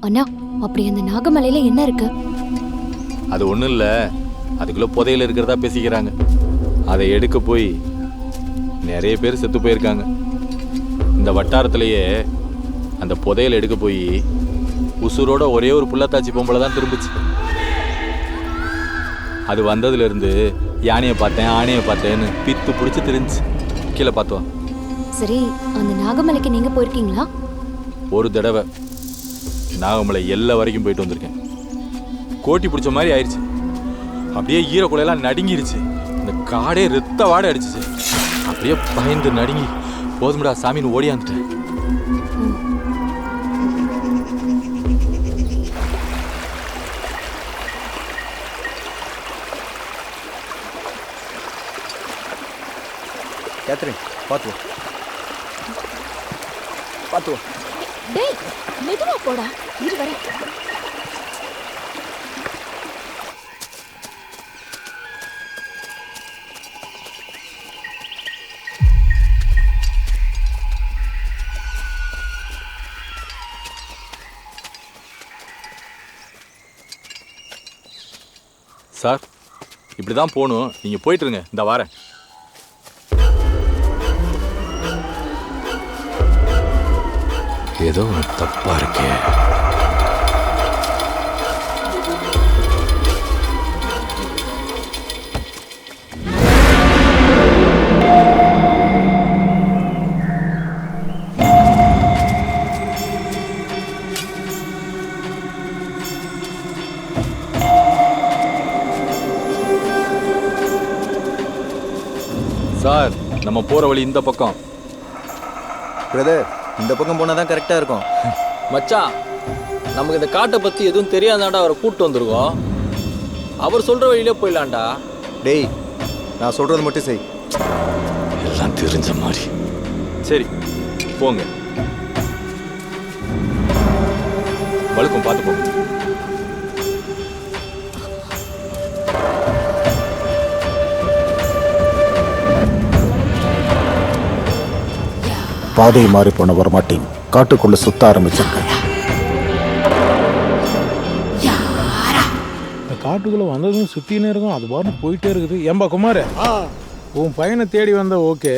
அண்ணா, அப்படி அந்த நாகமலையில என்ன இருக்கு? அது ஒன்றும் இல்லை, அதுக்குள்ளே புதையல் இருக்கிறதா பேசிக்கிறாங்க. அதை எடுக்க போய் நிறைய பேர் செத்து போயிருக்காங்க. இந்த வட்டாரத்திலேயே அந்த புதையல் எடுக்க போய் உசுரோட ஒரே ஒரு புள்ளத்தாச்சி பொம்பளை தான் திரும்பிச்சு. அது வந்ததுலேருந்து யானையை பார்த்தேன் ஆணையை பார்த்தேன்னு பித்து பிடிச்சி தெரிஞ்சு கீழே பார்த்தோம். சரி, அந்த நாகமலைக்கு நீங்க போயிருக்கீங்களா? ஒரு தடவை நாகமலை எல்லா வரைக்கும் போயிட்டு வந்திருக்கேன். கோட்டி பிடிச்ச மாதிரி ஆயிடுச்சு. அப்படியே ஈரக்குலையெல்லாம் நடுங்கிருச்சு. இந்த காடே ரத்த வாடை அடிச்சிச்சு. அப்படியே பயந்து நடுங்கி போதும்டா சாமின்னு ஓடியாந்துட்டேன். கேத்ரின், பார்த்து பார்த்து. டேய், மெதுவா போடா. இரு வர. சார், இப்படி தான் போகணும். நீங்கள் போயிட்டுருங்க, இந்த வாரேன். ஏதோ ஒன்று தப்பா இருக்கே. சார், நம்ம போற வழி இந்த பக்கம். பிரதர், இந்த பக்கம் போனால் தான் கரெக்டாக இருக்கும். மச்சான், நமக்கு இந்த காட்டை பற்றி எதுவும் தெரியாதாண்டா அவரை கூப்பிட்டு வந்திருக்கோம். அவர் சொல்கிற வழியிலே போயிடலான்டா. டேய், நான் சொல்கிறது மட்டும் செய். எல்லாம் தெரிஞ்ச மாதிரி. சரி, போங்க. வழுக்கும் பார்த்து போங்க. பாதை மாறி போன வரமாட்டேன். காட்டுக்குள்ள சுத்த ஆரம்பிச்சிருக்கேன். இந்த காட்டுக்குள்ள வந்ததும் சுத்தினே இருக்கும், அது பாட்டு போயிட்டே இருக்குது. ஏம்பா குமார், உன் பையனை தேடி வந்த ஓகே,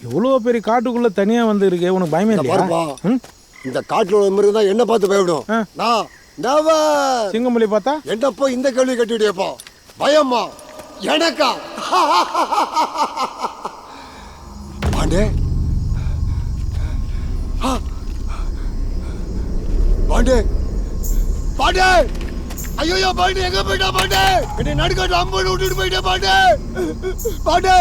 இவ்வளவு பெரிய காட்டுக்குள்ள தனியா வந்து இருக்கு, உனக்கு பயமே இல்லையா? இந்த காட்டுல உள்ள மிருகம் தான் என்ன பார்த்து பயப்படும். சிங்கமொழி பார்த்தா என்ன போய் இந்த கேள்வி கட்டிவிடியப்பா? பயமா எனக்கா? பாண்டே பாண்டே பாண்டே, ஐயோ பாண்டே, எங்க போயிட்டா பாண்டே? என்னை நடுக்காட்டு அம்பு விட்டுட்டு போயிட்டே பாண்டே. பாண்டே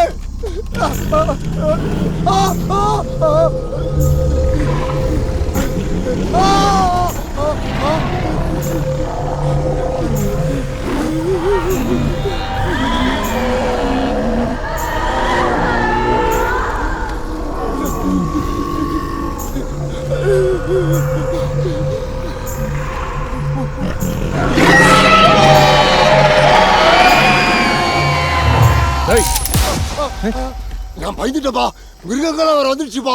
நான் பயந்துட்டப்பா. மிருகங்களாம் வர வந்துடுச்சுப்பா.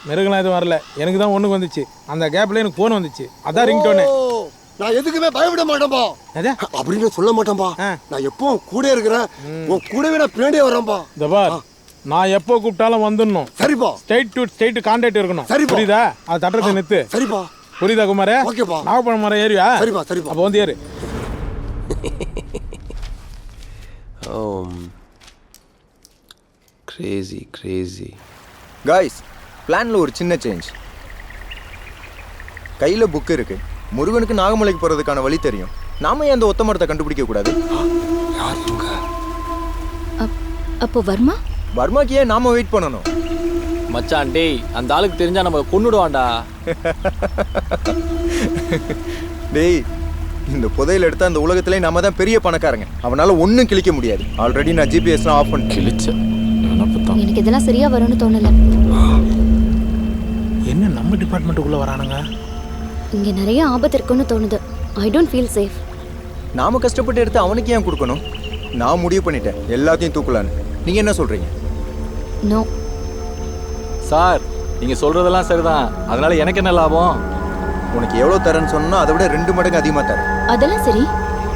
மிருகலாம் எதுவும் வரல, எனக்கு தான் ஒண்ணுக்கு வந்துச்சு. அந்த கேப்ல எனக்கு போன் வந்துச்சு, அதான் ரிங் டோனு. நான் எதுக்குமே பயப்பட மாட்டேன்பா. அப்படின்னு சொல்ல மாட்டேன்பா. நான் எப்போ கூட இருக்கிறேன், உன் கூடவே நான் பின்னாடியே வரேன்பா. இந்த பார், நான் எப்போ கூப்பிட்டாலும் வந்துடணும். சரிப்பா. ஸ்ட்ரைட் டு ஸ்ட்ரைட் கான்டாக்ட் இருக்கணும். சரிப்பா. புரியுதா? அது தட்டத்தை நிறுத்து. சரிப்பா. புரியுதா குமாரே? ஓகேப்பா. நாகப்பழம் மரம் ஏறியா? சரிப்பா சரிப்பா. அப்போ வந்து ஏறு. Crazy Crazy. காய்ஸ், பிளானில் ஒரு சின்ன சேஞ்ச். கையில் புக்கு இருக்கு. முருகனுக்கு நாகமலைக்கு போகிறதுக்கான வழி தெரியும். நாம ஏன் அந்த ஒத்த மரத்தை கண்டுபிடிக்க கூடாது? அப்போ வர்மா? வர்மாக்கு ஏன் நாம வெயிட் பண்ணணும்? மச்சான், டேய், அந்த ஆளுக்கு தெரிஞ்சா நம்ம கொன்னுடுவான்டா. டேய், இந்த புதையல் எடுத்தா அந்த உலகத்திலே நாம தான் பெரிய பணக்காரங்க. அவனால ஒன்றும் கிழிக்க முடியாது. ஆல்ரெடி நான் ஜிபிஎஸ்லாம் ஆஃப் பண்ணி கிழிச்சேன். எனக்கு இதெல்லாம் சரியா வரும்னு தோணல. என்ன நம்ம டிபார்ட்மெண்ட்டுக்குள்ள வரானுங்க? இங்க நிறைய ஆபத்து இருக்குன்னு தோணுது. I don't feel safe. நாம கஷ்டப்பட்டு எடுத்து அவனுக்கு ஏன் கொடுக்கணும்? நான் முடிவு பண்ணிட்டேன், எல்லாத்தையும் தூக்கலான்னு. நீங்க என்ன சொல்றீங்க? நோ சார், நீங்க சொல்றதெல்லாம் சரிதான். அதனால எனக்கு என்ன லாபம்? உனக்கு எவ்வளோ தரேன்னு சொன்னா அதை விட 2 மடங்கு அதிகமாக தரேன். அதெல்லாம் சரி.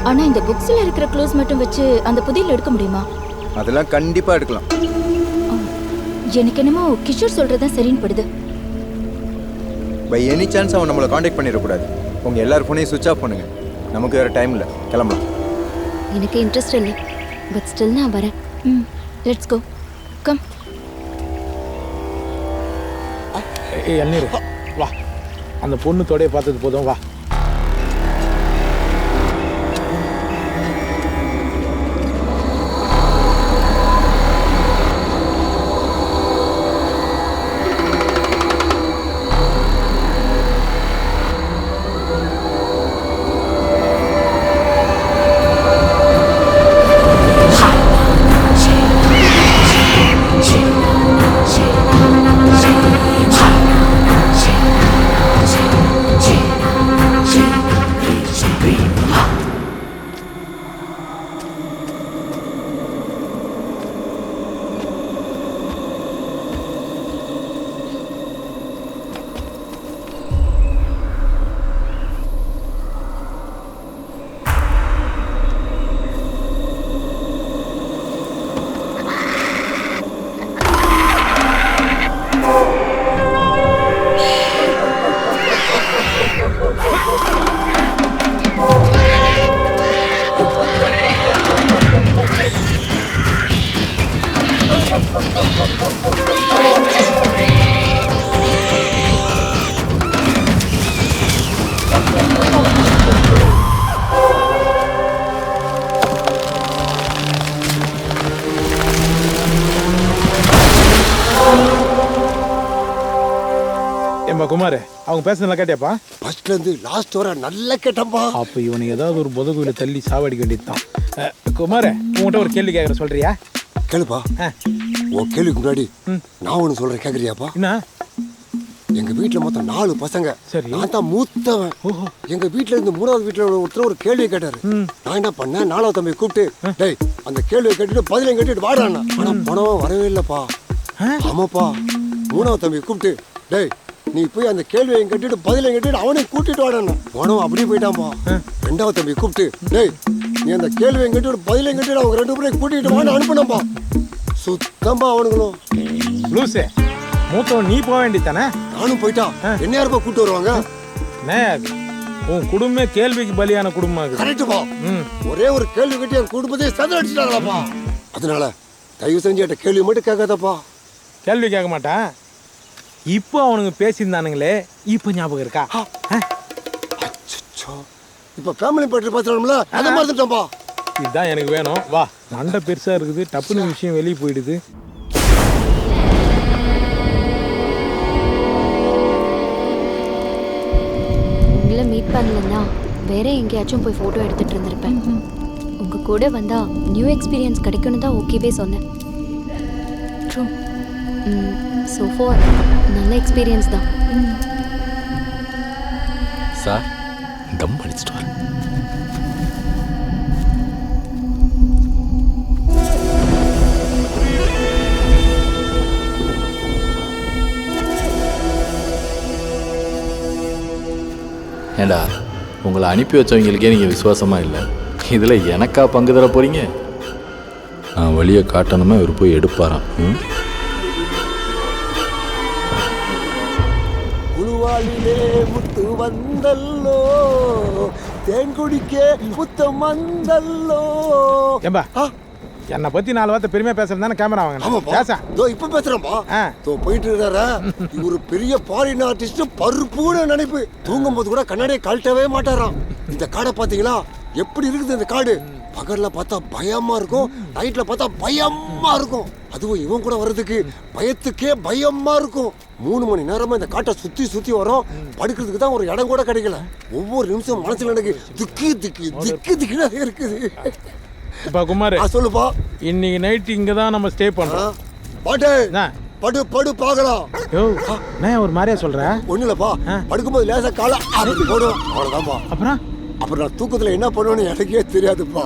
ஆனா இந்த புக்ஸ்ல இருக்கிற க்ளூஸ் மட்டும் வச்சு அந்த புதையல் எடுக்க முடியுமா? அதெல்லாம் கண்டிப்பாக எடுக்கலாம். எனக்கு என்னமோ கிஷோர் சொல்றதுதான் சரின்னு படுது. பை எனி சான்ஸ் அவன் நம்மளை காண்டாக்ட் பண்ணிடக்கூடாது. உங்கள் எல்லார் ஃபோனையும் சுவிட்ச் ஆஃப் பண்ணுங்க. நமக்கு வேறு டைம் இல்லை, கிளம்பலாம். எனக்கு இன்ட்ரெஸ்ட் இல்லை, பட் ஸ்டில் நான் வரேன். Let's go, come. ஏய் அண்ணீர் வா, அந்த பொண்ணு தொடைய பார்த்தது போதும், வா. ஏம்பா குமார், அவங்க பேசுனதெல்லாம் கேட்டியாப்பா? ஃபர்ஸ்ட்ல இருந்து லாஸ்ட் வர நல்லா கேட்டப்பா. அப்போ இவனை ஏதாவது ஒரு புதகுல தள்ளி சாவடிக்க வேண்டியதுதான். குமார், உங்கள்கிட்ட ஒரு கேள்வி கேட்குற சொல்றியா? கேளுப்பா. உன் கேள்விக்கு முன்னாடி நான் ஒன்று சொல்றேன், கேட்குறியாப்பா? என்ன? எங்க வீட்டுல மொத்தம் 4 பசங்க. சரி. நான் தான் மூத்தவன். எங்க வீட்டுல இருந்து 3வது வீட்டுல ஒருத்தர் ஒரு கேள்வி கேட்டாரு. நான் என்ன பண்ணேன், 4வது தம்பி கூப்பிட்டு, டேய் அந்த கேள்வியை கேட்டுட்டு பதிலையும் கேட்டுட்டு வாடான்னா. ஆனா போனவன் வரவே இல்லப்பா. ஆமாப்பா. 3வது தம்பி கூப்பிட்டு, டேய் நீ போய் அந்த கேள்வியை கேட்டுட்டு பதிலையும் கேட்டுட்டு அவனையும் கூட்டிட்டு வாடான்னா. போனவன் அப்படியே போயிட்டான்ப்பா. 2வது தம்பி கூப்பிட்டு, டேய் நீ அந்த கேள்வியை கேட்டுட்டு பதிலையும் கேட்டுட்டு அவங்க 2 பேரையும் கூட்டிட்டு வான்னு அனுப்பினப்பா. சுத்தம்பா அவனுங்களும். லூசே, மூத்தவன் நீ போக வேண்டியதானே? நானும் போயிட்டா என்ன யாருப்பா கூட்டு வருவாங்க? உன் குடும்பமே கேள்விக்கு பலியான குடும்பம். கரெக்டுப்பா. ஒரே ஒரு கேள்வி கட்டி என் குடும்பத்தை சதுர அடிச்சிட்டாங்களாப்பா. அதனால தயவு செஞ்சு என்கிட்ட கேள்வி மட்டும் கேட்காதப்பா. கேள்வி கேட்க மாட்டேன். இப்போ அவனுங்க பேசியிருந்தானுங்களே, இப்போ ஞாபகம் இருக்கா? இப்போ ஃபேமிலி பற்றி பேசுறோம்ல, அதை மறந்துட்டோம்ப்பா. இதுதான் எனக்கு வேணும். வா, மண்டை பெருசா இருக்குது, டப்புன்னு விஷயம் வெளியே போயிடுது. உங்களை மீட் பண்ணலன்னா வேற எங்கேயாச்சும் போய் ஃபோட்டோ எடுத்துட்டு இருந்திருப்பேன். உங்க கூட வந்தா நியூ எக்ஸ்பீரியன்ஸ் கிடைக்கணும் தான் ஓகேவே சொன்னேன். ட்ரூ. ஸோ ஃபார் நல்ல எக்ஸ்பீரியன்ஸ் தான். சார், தம் அடிச்சிட்டு வரேன். ஏண்டா, உங்களை அனுப்பி வச்சவங்களுக்கே நீங்கள் விசுவாசமாக இல்லை, இதில் எனக்கா பங்கு தர போகிறீங்க? நான் வழியை காட்டணுமா, இவர் போய் எடுப்பாராம். குழுவாளிலே முத்து வந்தல்லோ, தேன் குடிக்க முத்தம் வந்தல்லோ. ஏம்பா, என்னை பத்தி 4 வார்த்தை பெருமையா பேசுறது தானே கேமரா வாங்க. பேச இப்ப பேசுறேன்பா. போயிட்டு இருக்காரா இவரு பெரிய ஃபாரின் ஆர்டிஸ்ட், பருப்புன்னு நினைப்பு. தூங்கும் போது கூட கண்ணாடியை கழட்டவே மாட்டாராம். இந்த காடை பாத்தீங்களா எப்படி இருக்குது? இந்த காடு பகல்ல பார்த்தா பயமா இருக்கும், நைட்ல பார்த்தா பயமா இருக்கும். அதுவும் இவன் கூட வர்றதுக்கு பயத்துக்கே பயமா இருக்கும். 3 மணி நேரமா இந்த காட்டை சுத்தி சுத்தி வரோம். படுக்கிறதுக்கு தான் ஒரு இடம் கூட கிடைக்கல. ஒவ்வொரு நிமிஷம் மனசுல எனக்கு திக்கு திக்கு திக்கு திக்குனா இருக்குது. இப்ப குமார் சொல்லுப்பா. இன்னைக்கு நைட் இங்க தான் நம்ம ஸ்டே பண்றோம். பாட்டு படு படு பாக்கலாம். நான் ஒரு மாதிரியா சொல்றேன். ஒண்ணு இல்லப்பா, படுக்கும்போது லேசா கால அப்படி போடுவோம், அவ்வளவுதான்ப்பா. அப்புறம் நான் தூக்கத்துல என்ன பண்ணுவேன்னு எனக்கே தெரியாதுப்பா.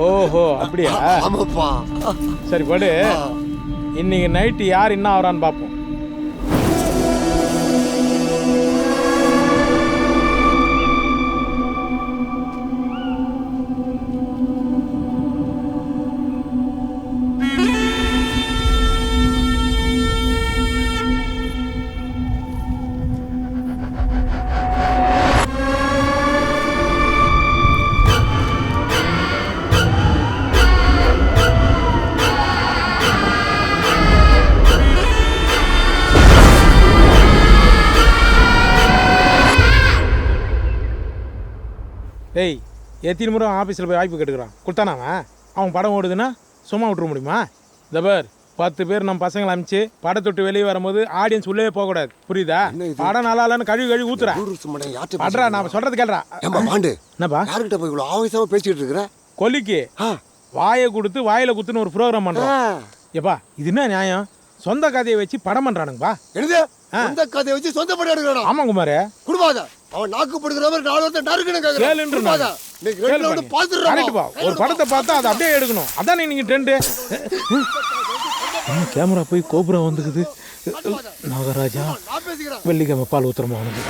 ஓஹோ, அப்படியா? ஆமாப்பா. சரி படு. இன்னைக்கு நைட்டு யார் என்ன ஆகிறான்னு பார்ப்போம். டேய் எத்தனை முறை ஆஃபீஸில் போய் வாய்ப்பு கேட்டுக்கிறான் கொடுத்தானா அவன் படம் ஓடுதுன்னா சும்மா விட்டுற முடியுமா? இந்த பார் 10 பேர் நம்ம பசங்களை அனுப்பிச்சு படத்தொட்டு வெளியே வரும்போது ஆடியன்ஸ் உள்ளே போகக்கூடாது, புரியுதா? படம் நல்லா இல்லைன்னு கழுவி ஊத்துறா. அட்ரா நான் சொல்றது கேள்றா. பாண்டு என்னப்பா யாருக்கிட்ட போய் இவ்வளோ ஆவேசமா பேசிட்டு இருக்கிற? கொல்லிக்கு வாயை கொடுத்து வாயில குத்துன்னு ஒரு ப்ரோக்ராம் பண்றான். ஏப்பா இது என்ன நியாயம்? சொந்த கதையை வச்சு படம் பண்றானுங்கப்பா. என்னது சொந்த கதையை வச்சு சொந்த படம் எடுக்கிறான்? ஆமா குமாரே. குடுவாத அவன் நாக்கு படுக்கிற மாதிரி 4 வருஷம் நறுக்குன்னு கேக்குறான். இன்னைக்கு ரெண்டு வந்து பாத்துறோம். ஒரு படத்தை பார்த்தா அதை அப்படியே எடுக்கணும். அதானே நீங்க ட்ரெண்ட். கேமரா போய் கோபுரம் வந்துக்குது. நாகராஜா வெள்ளிக்கிழமை பால் ஊத்துறமா அவனுக்கு.